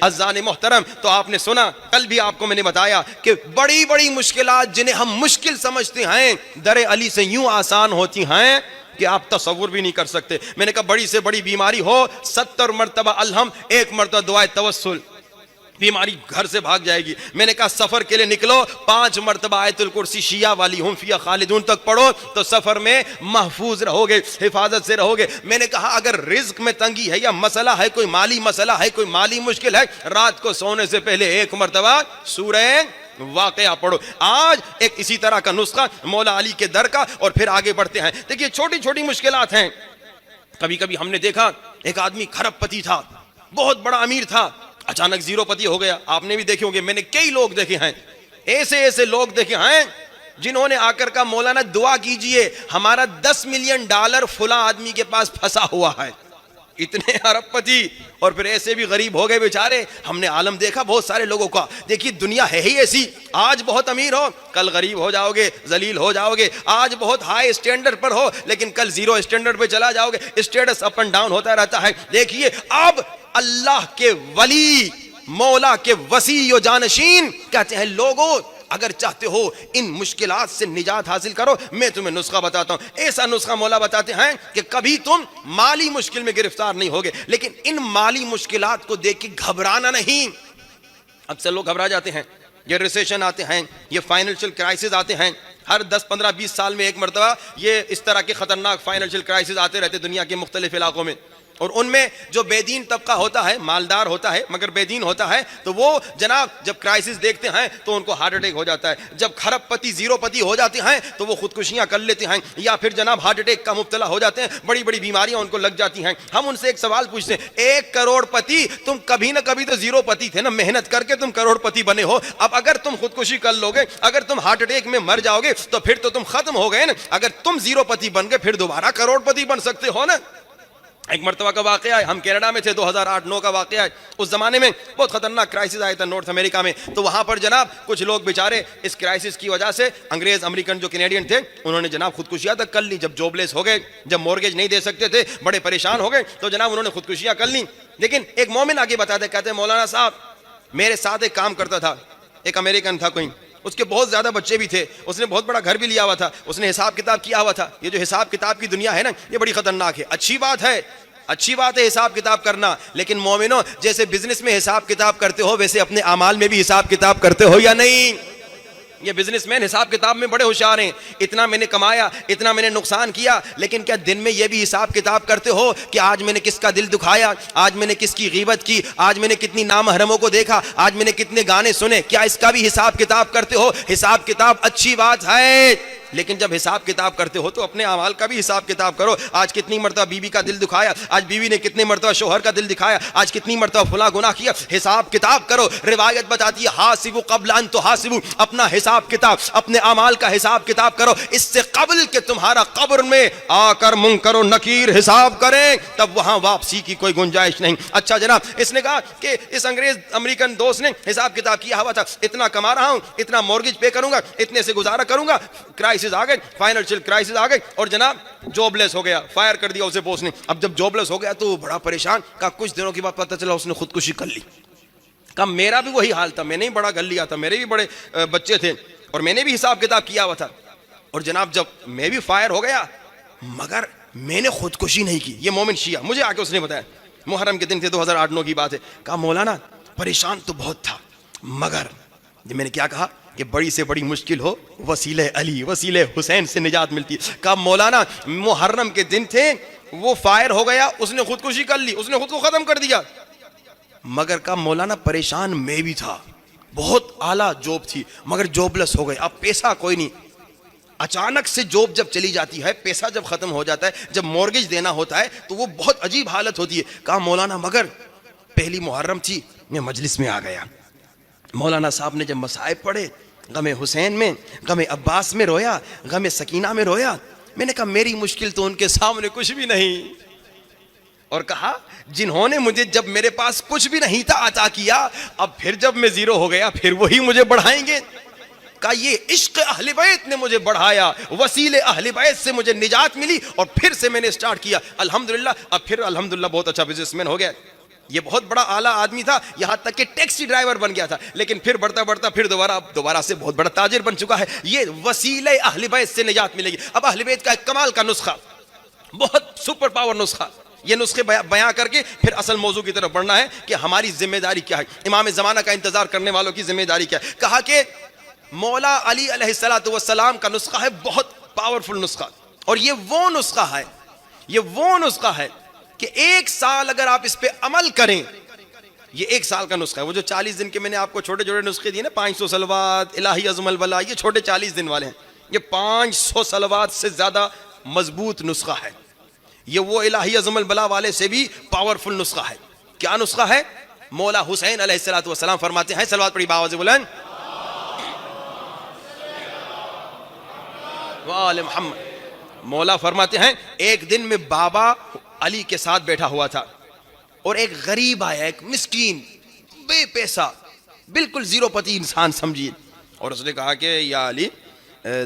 عزیزان محترم، تو آپ نے سنا، کل بھی آپ کو میں نے بتایا کہ بڑی بڑی مشکلات جنہیں ہم مشکل سمجھتے ہیں در علی سے یوں آسان ہوتی ہیں کہ آپ تصور بھی نہیں کر سکتے. میں نے کہا بڑی سے بڑی بیماری ہو 70 مرتبہ الحمد، 1 مرتبہ دعائے توسل، بیماری گھر سے بھاگ جائے گی. میں نے کہا سفر کے لیے نکلو 5 مرتبہ آیت الکرسی شیعہ والی ہم فیہا خالدون تک پڑھو تو سفر میں محفوظ رہو گے، حفاظت سے رہو گے. میں نے کہا اگر رزق میں تنگی ہے یا مسئلہ ہے، کوئی مالی مسئلہ ہے، کوئی مالی مشکل ہے، رات کو سونے سے پہلے 1 مرتبہ سورہ واقعہ پڑھو. آج ایک اسی طرح کا نسخہ مولا علی کے در کا، اور پھر آگے بڑھتے ہیں. دیکھیے چھوٹی چھوٹی مشکلات ہیں. کبھی کبھی ہم نے دیکھا ایک آدمی کھرب پتی تھا، بہت بڑا امیر تھا، اچانک زیرو پتی ہو گیا. آپ نے بھی دیکھے ہوں گے، میں نے کئی لوگ دیکھے ہیں، ایسے لوگ دیکھے ہیں جنہوں نے آ کر کہا مولانا دعا کیجئے ہمارا $10 ملین فلاں آدمی کے پاس پھنسا ہوا ہے. اتنے ارب پتی، اور پھر ایسے بھی غریب ہو گئے بیچارے. ہم نے عالم دیکھا بہت سارے لوگوں کا. دیکھیے دنیا ہے ہی ایسی، آج بہت امیر ہو کل غریب ہو جاؤ گے، ذلیل ہو جاؤ گے. آج بہت ہائی اسٹینڈرڈ پر ہو لیکن کل زیرو اسٹینڈرڈ پہ چلا جاؤ گے. اسٹیٹس اپ اینڈ ڈاؤن ہوتا رہتا ہے. دیکھیے اب اللہ کے ولی، مولا کے وسیع و جانشین کہتے ہیں لوگوں اگر چاہتے ہو ان مشکلات سے نجات حاصل کرو، میں تمہیں نسخہ بتاتا ہوں. ایسا نسخہ مولا بتاتے ہیں کہ کبھی تم مالی مشکل میں گرفتار نہیں ہوگے، لیکن ان مالی مشکلات کو دیکھ کے گھبرانا نہیں. اکثر لوگ گھبرا جاتے ہیں. یہ ریسیشن آتے ہیں، یہ فائنینشیل کرائسس آتے ہیں، ہر 10 15 20 سال میں ایک مرتبہ یہ اس طرح کے خطرناک فائنینشیل کرائسس آتے رہتے دنیا کے مختلف علاقوں میں. اور ان میں جو بے دین طبقہ ہوتا ہے، مالدار ہوتا ہے مگر بے دین ہوتا ہے، تو وہ جناب جب کرائسس دیکھتے ہیں تو ان کو ہارٹ اٹیک ہو جاتا ہے. جب کھرب پتی زیرو پتی ہو جاتے ہیں تو وہ خودکشیاں کر لیتے ہیں، یا پھر جناب ہارٹ اٹیک کا مبتلا ہو جاتے ہیں، بڑی بڑی بیماریاں ان کو لگ جاتی ہیں. ہم ان سے ایک سوال پوچھتے ہیں، 1 کروڑ پتی، تم کبھی نہ کبھی تو زیرو پتی تھے نا، محنت کر کے تم کروڑ پتی بنے ہو. اب اگر تم خودکشی کر لو گے، اگر تم ہارٹ اٹیک میں مر جاؤ گے تو پھر تو تم ختم ہو گئے نا. اگر تم زیرو پتی بن گئے پھر دوبارہ کروڑ پتی بن سکتے ہو نا. ایک مرتبہ کا واقعہ ہے، ہم کینیڈا میں تھے، 2008-9 کا واقعہ ہے. اس زمانے میں بہت خطرناک کرائسس آیا تھا نارتھ امریکہ میں. تو وہاں پر جناب کچھ لوگ بیچارے اس کرائسس کی وجہ سے، انگریز امریکن جو کینیڈین تھے، انہوں نے جناب خودکشیاں تک کر لی. جب جاب لیس ہو گئے، جب مورگیج نہیں دے سکتے تھے، بڑے پریشان ہو گئے، تو جناب انہوں نے خودکشیاں کر لی. لیکن ایک مومن آگے بتاتے، کہتے ہیں مولانا صاحب میرے ساتھ ایک کام کرتا تھا، ایک امریکن تھا کوئی، اس کے بہت زیادہ بچے بھی تھے، اس نے بہت بڑا گھر بھی لیا ہوا تھا، اس نے حساب کتاب کیا ہوا تھا. یہ جو حساب کتاب کی دنیا ہے نا، یہ بڑی خطرناک ہے. اچھی بات ہے حساب کتاب کرنا، لیکن مومنوں جیسے بزنس میں حساب کتاب کرتے ہو ویسے اپنے اعمال میں بھی حساب کتاب کرتے ہو یا نہیں؟ یہ بزنس مین حساب کتاب میں بڑے ہوشیار ہیں. اتنا میں نے کمایا، اتنا میں نے نقصان کیا، لیکن کیا دن میں یہ بھی حساب کتاب کرتے ہو کہ آج میں نے کس کا دل دکھایا، آج میں نے کس کی غیبت کی، آج میں نے کتنی نامحرموں کو دیکھا، آج میں نے کتنے گانے سنے؟ کیا اس کا بھی حساب کتاب کرتے ہو؟ حساب کتاب اچھی بات ہے، لیکن جب حساب کتاب کرتے ہو تو اپنے اعمال کا بھی حساب کتاب کرو. آج کتنی مرتبہ بیوی کا دل دکھایا، آج بیوی نے کتنی مرتبہ شوہر کا دل دکھایا، آج کتنی مرتبہ فلاں گناہ کیا. حساب کتاب کرو. روایت بتاتی ہے حاسبوا قبل ان تحاسبوا، اپنا حساب کتاب، اپنے اعمال کا حساب کتاب کرو اس سے قبل کہ تمہارا قبر میں آ کر منکر و نکیر حساب کریں، تب وہاں واپسی کی کوئی گنجائش نہیں. اچھا جناب، اس نے کہا کہ اس انگریز امریکن دوست نے حساب کتاب کیا ہوا تھا، اتنا کما رہا ہوں، اتنا مورگیج پے کروں گا، اتنے سے گزارا کروں گا. کرائسس آ گئے، فائنینشیل کرائسس آ گئی، اور جناب جاب لیس ہو گیا، فائر کر دیا اسے باس نے. اب جب جاب لیس ہو گیا تو بڑا پریشان. کہا کچھ دنوں کے بعد پتہ چلا اس نے خودکشی کر لی. کہا میرا بھی وہی حال تھا، میں نے بھی بڑا گل لیا تھا، میرے بھی بڑے بچے تھے اور میں نے بھی حساب کتاب کیا ہوا تھا، اور جناب جب میں بھی فائر ہو گیا مگر میں نے خودکشی نہیں کی. یہ مومن شیعہ مجھے آ کے اس نے بتایا، محرم کے دن تھے، 2008-9 کی بات ہے. کہا مولانا پریشان تو بہت تھا، مگر میں نے کیا کہا کہ بڑی سے بڑی مشکل ہو وسیلہ علی، وسیلہ حسین سے نجات ملتی ہے. کہا مولانا محرم کے دن تھے، وہ فائر ہو گیا، اس نے خودکشی کر لی، اس نے خود کو ختم کر دیا. مگر کہا مولانا پریشان میں بھی تھا، بہت اعلیٰ جاب تھی مگر جاب لیس ہو گئے، اب پیسہ کوئی نہیں. اچانک سے جاب جب چلی جاتی ہے، پیسہ جب ختم ہو جاتا ہے، جب مورگیج دینا ہوتا ہے تو وہ بہت عجیب حالت ہوتی ہے. کہا مولانا مگر پہلی محرم تھی، میں مجلس میں آ گیا، مولانا صاحب نے جب مصائب پڑھے، غم حسین میں، غم عباس میں رویا، غم سکینہ میں رویا. میں نے کہا میری مشکل تو ان کے سامنے کچھ بھی نہیں. اور کہا جنہوں نے مجھے جب میرے پاس کچھ بھی نہیں تھا عطا کیا، اب پھر جب میں زیرو ہو گیا پھر وہی مجھے بڑھائیں گے. کہا یہ عشق اہل بیت نے مجھے بڑھایا، وسیلے اہل بیت سے مجھے نجات ملی، اور پھر سے میں نے سٹارٹ کیا الحمدللہ. اب پھر الحمدللہ بہت اچھا بزنس مین ہو گیا. یہ بہت بڑا اعلیٰ آدمی تھا، یہاں تک کہ ٹیکسی ڈرائیور بن گیا تھا، لیکن پھر بڑھتا بڑھتا پھر دوبارہ سے بہت بڑا تاجر بن چکا ہے۔ یہ وسیلہ اہل بیت سے نجات ملے گی۔ اب اہل بیت کا ایک کمال کا نسخہ، بہت سپر پاور نسخہ، یہ نسخے بیان کر کے پھر اصل موضوع کی طرف بڑھنا ہے کہ ہماری ذمہ داری کیا ہے، امام زمانہ کا انتظار کرنے والوں کی ذمہ داری کیا ہے۔ کہا کہ مولا علی علیہ السلام کا نسخہ ہے بہت پاورفل نسخہ، اور یہ وہ نسخہ ہے کہ 1 سال اگر آپ اس پہ عمل کریں، یہ 1 سال کا نسخہ ہے۔ وہ جو 40 دن کے میں نے آپ کو چھوٹے چھوٹے نسخے دیے نا، 500 صلوات، الہی عظم البلا، یہ چھوٹے 40 دن والے ہیں، یہ 500 صلوات سے زیادہ مضبوط نسخہ ہے۔ یہ وہ الہی عظم البلا والے سے بھی پاورفل نسخہ ہے۔ کیا نسخہ ہے؟ مولا حسین علیہ السلام فرماتے ہیں، صلوات پڑھی باواز بلند، وآل محمد۔ مولا فرماتے ہیں ایک دن میں بابا علی کے ساتھ بیٹھا ہوا تھا، اور ایک غریب آیا، ایک مسکین بے پیسہ بالکل زیرو پتی انسان سمجھیے، اور اس نے کہا کہ یا علی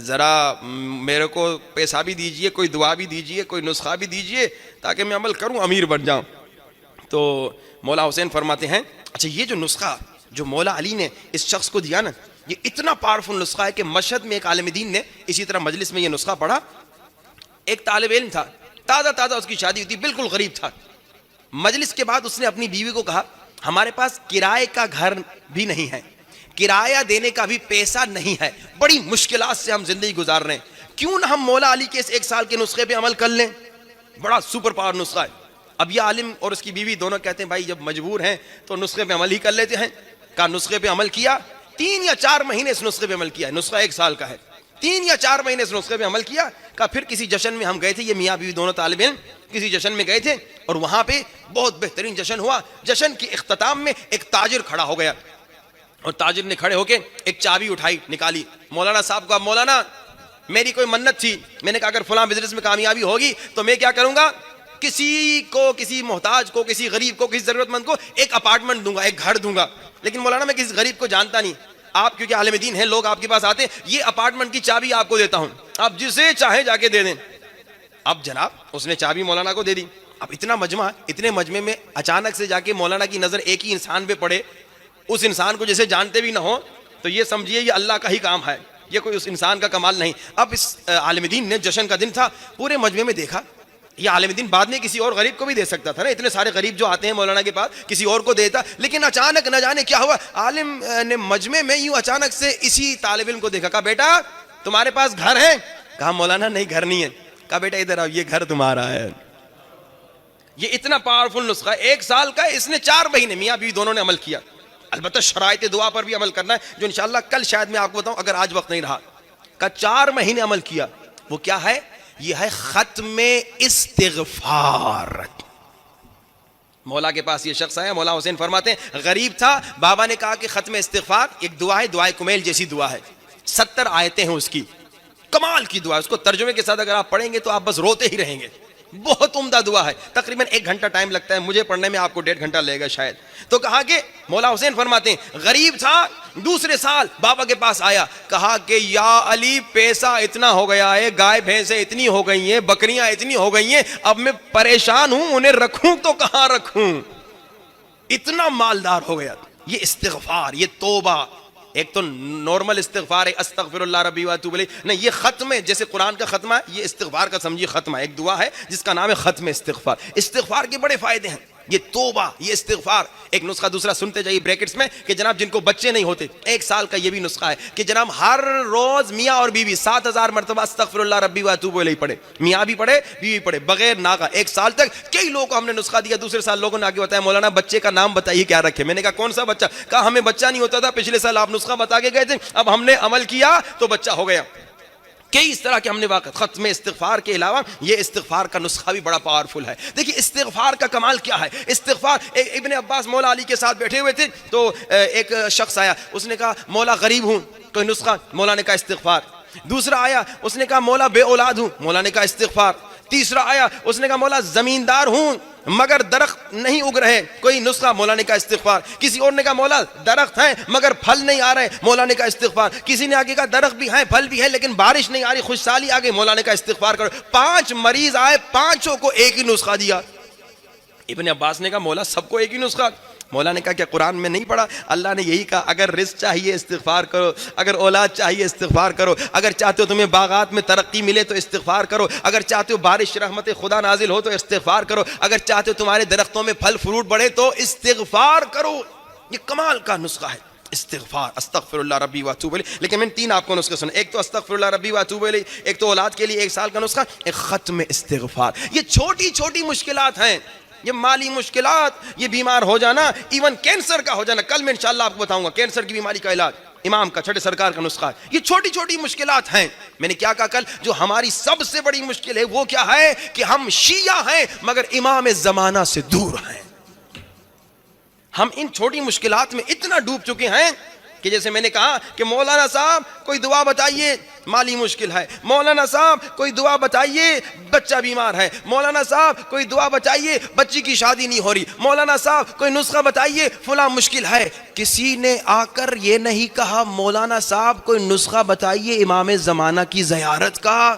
ذرا میرے کو پیسہ بھی دیجئے، کوئی دعا بھی دیجئے، کوئی نسخہ بھی دیجئے تاکہ میں عمل کروں، امیر بن جاؤں۔ تو مولا حسین فرماتے ہیں اچھا یہ جو نسخہ جو مولا علی نے اس شخص کو دیا نا، یہ اتنا پاورفل نسخہ ہے کہ مشہد میں ایک عالم دین نے اسی طرح مجلس میں یہ نسخہ پڑھا۔ ایک طالب علم تھا، تازہ اس کی شادی ہوئی، بالکل غریب تھا۔ مجلس کے بعد اس نے اپنی بیوی کو کہا ہمارے پاس کرائے کا گھر بھی نہیں ہے، کرایہ دینے کا بھی پیسہ نہیں ہے، بڑی مشکلات سے ہم زندگی گزار رہے ہیں، کیوں نہ ہم مولا علی کے اس 1 سال کے نسخے پہ عمل کر لیں؟ بڑا سپر پاور نسخہ ہے۔ اب یہ عالم اور اس کی بیوی دونوں کہتے ہیں بھائی جب مجبور ہیں تو نسخے پہ عمل ہی کر لیتے ہیں۔ کہا نسخے پہ عمل کیا، 3 یا 4 مہینے اس نسخے پہ عمل کیا ہے، نسخہ 1 سال کا ہے، 3 یا 4 مہینے اس نسخے پہ عمل کیا۔ کہا پھر کسی جشن میں ہم گئے تھے، یہ میاں بیوی دونوں طالب علم کسی جشن میں گئے تھے، اور وہاں پہ بہت بہترین جشن ہوا۔ جشن کے اختتام میں ایک تاجر کھڑا ہو گیا، اور تاجر نے کھڑے ہو کے ایک چابی اٹھائی، نکالی، مولانا صاحب کو، مولانا میری کوئی منت تھی، میں نے کہا اگر فلاں بزنس میں کامیابی ہوگی تو میں کیا کروں گا، کسی کو، کسی محتاج کو، کسی غریب کو، کسی ضرورت مند کو ایک اپارٹمنٹ دوں گا، ایک گھر دوں گا، لیکن مولانا میں کسی غریب کو جانتا نہیں، آپ کیونکہ عالم دین ہیں، لوگ آپ کے پاس آتے ہیں، یہ اپارٹمنٹ کی چابی آپ کو دیتا ہوں، آپ جسے چاہے جا کے دے دیں۔ اب جناب اس نے چابی مولانا کو دے دی۔ اب اتنا مجمع، اتنے مجمع میں اچانک سے جا کے مولانا کی نظر ایک ہی انسان پہ پڑے، اس انسان کو جسے جانتے بھی نہ ہو، تو یہ سمجھیے یہ اللہ کا ہی کام ہے، یہ کوئی اس انسان کا کمال نہیں۔ اب اس عالم دین نے، جشن کا دن تھا، پورے مجمع میں دیکھا، یہ عالم دین بعد میں کسی اور غریب کو بھی دے سکتا تھا نا، اتنے سارے غریب جو آتے ہیں مولانا کے پاس، کسی اور کو دیتا، لیکن اچانک نہ جانے کیا ہوا، عالم نے مجمع میں یوں اچانک سے اسی طالب علم کو دیکھا، کہا بیٹا تمہارے پاس گھر ہے؟ کہا مولانا نہیں گھر نہیں ہے۔ کہا بیٹا ادھر آؤ، یہ گھر تمہارا ہے۔ یہ اتنا پاورفل نسخہ 1 سال کا، اس نے 4 مہینے میاں بیوی دونوں نے عمل کیا۔ البتہ شرائط دعا پر بھی عمل کرنا ہے، جو انشاءاللہ کل شاید میں آپ کو بتاؤں اگر آج وقت نہیں رہا۔ کا 4 مہینے عمل کیا، وہ کیا ہے؟ یہ ہے ختم استغفار۔ مولا کے پاس یہ شخص آیا، مولا حسین فرماتے ہیں غریب تھا، بابا نے کہا کہ ختم استغفار ایک دعا ہے، دعائے کمیل جیسی دعا ہے، 70 آیتیں ہیں اس کی، کمال کی دعا ہے، اس کو ترجمے کے ساتھ اگر آپ پڑھیں گے تو آپ بس روتے ہی رہیں گے، بہت عمدہ دعا ہے، تقریباً 1 گھنٹہ ٹائم لگتا ہے، مجھے پڑھنے میں آپ کو 1.5 گھنٹہ لگے گا شاید۔ تو کہا کہ مولا حسین فرماتے ہیں غریب تھا، دوسرے سال بابا کے پاس آیا، کہا کہ یا علی پیسہ اتنا ہو گیا ہے، گائے بھینسیں اتنی ہو گئی ہیں، بکریاں اتنی ہو گئی ہیں، اب میں پریشان ہوں، انہیں رکھوں تو کہاں رکھوں، اتنا مالدار ہو گیا۔ یہ استغفار، یہ توبہ، ایک تو نارمل استغفار ہے استغفر اللہ ربی واتوب الیہ، نہیں یہ ختم ہے، جیسے قرآن کا ختمہ ہے، یہ استغفار کا سمجھیے ختمہ ہے، ایک دعا ہے جس کا نام ہے ختم استغفار۔ استغفار کے بڑے فائدے ہیں، یہ توبہ، یہ استغفار۔ ایک نسخہ دوسرا سنتے جائیے بریکٹس میں کہ جناب جن کو بچے نہیں ہوتے، 1 سال کا یہ بھی نسخہ ہے کہ جناب ہر روز میاں اور بیوی 7000 مرتبہ استغفر اللہ ربی واتوب الیہ پڑھے، میاں بھی پڑھے بیوی پڑھے، بغیر ناغہ 1 سال تک۔ کئی لوگوں کو ہم نے نسخہ دیا، دوسرے سال لوگوں نے آگے بتایا مولانا بچے کا نام بتائیے کیا رکھے، میں نے کہا کون سا بچہ؟ کہا ہمیں بچہ نہیں ہوتا تھا، پچھلے سال آپ نسخہ بتا کے گئے تھے، اب ہم نے عمل کیا تو بچہ ہو گیا۔ کئی اس طرح کے ہم نے واقع ختم استغفار کے علاوہ یہ استغفار کا نسخہ بھی بڑا پاورفل ہے۔ دیکھیے استغفار کا کمال کیا ہے۔ استغفار، ابن عباس مولا علی کے ساتھ بیٹھے ہوئے تھے تو ایک شخص آیا، اس نے کہا مولا غریب ہوں، کوئی نسخہ؟ مولا نے کہا استغفار۔ دوسرا آیا، اس نے کہا مولا بے اولاد ہوں، مولا نے کہا استغفار۔ تیسرا آیا، اس نے کہا مولا زمیندار ہوں مگر درخت نہیں اگ رہے، کوئی نسخہ؟ مولا نے کہا استغفار۔ کسی اور نے کہا مولا درخت ہیں مگر پھل نہیں آ رہے، مولا نے کہا استغفار۔ کسی نے آگے کہا درخت بھی ہیں پھل بھی ہے لیکن بارش نہیں آ رہی، خوش سالی آ گئی، مولا نے کہا استغفار کرو۔ 5 مریض آئے، 5 کو ایک ہی نسخہ دیا۔ ابن عباس نے کہا مولا سب کو ایک ہی نسخہ؟ مولا نے کہا کہ قرآن میں نہیں پڑھا اللہ نے یہی کہا اگر رزق چاہیے استغفار کرو، اگر اولاد چاہیے استغفار کرو، اگر چاہتے ہو تمہیں باغات میں ترقی ملے تو استغفار کرو، اگر چاہتے ہو بارش رحمت خدا نازل ہو تو استغفار کرو، اگر چاہتے ہو تمہارے درختوں میں پھل فروٹ بڑھے تو استغفار کرو۔ یہ کمال کا نسخہ ہے استغفار، استغفر اللہ ربی واتوب الیہ۔ لیکن میں نے 3 آپ کو نسخے سنے، ایک تو استغفر اللہ ربی واتوب الیہ، ایک تو اولاد کے لیے 1 سال کا نسخہ، ایک ختم استغفار۔ یہ چھوٹی چھوٹی مشکلات ہیں، یہ مالی مشکلات، یہ بیمار ہو جانا، ایون کینسر کا ہو جانا، کل میں انشاءاللہ آپ کو بتاؤں گا کینسر کی بیماری کا علاج امام کا، چھٹے سرکار کا نسخہ ہے۔ یہ چھوٹی چھوٹی مشکلات ہیں۔ میں نے کیا کہا کل؟ جو ہماری سب سے بڑی مشکل ہے وہ کیا ہے کہ ہم شیعہ ہیں مگر امام زمانہ سے دور ہیں۔ ہم ان چھوٹی مشکلات میں اتنا ڈوب چکے ہیں کہ جیسے میں نے کہا کہ مولانا صاحب کوئی دعا بتائیے، مالی مشکل ہے، مولانا صاحب کوئی دعا بتائیے، بچہ بیمار ہے، مولانا صاحب کوئی دعا بتائیے، بچی کی شادی نہیں ہو رہی، مولانا صاحب کوئی نسخہ بتائیے، فلاں مشکل ہے۔ کسی نے آ کر یہ نہیں کہا مولانا صاحب کوئی نسخہ بتائیے امام زمانہ کی زیارت کا۔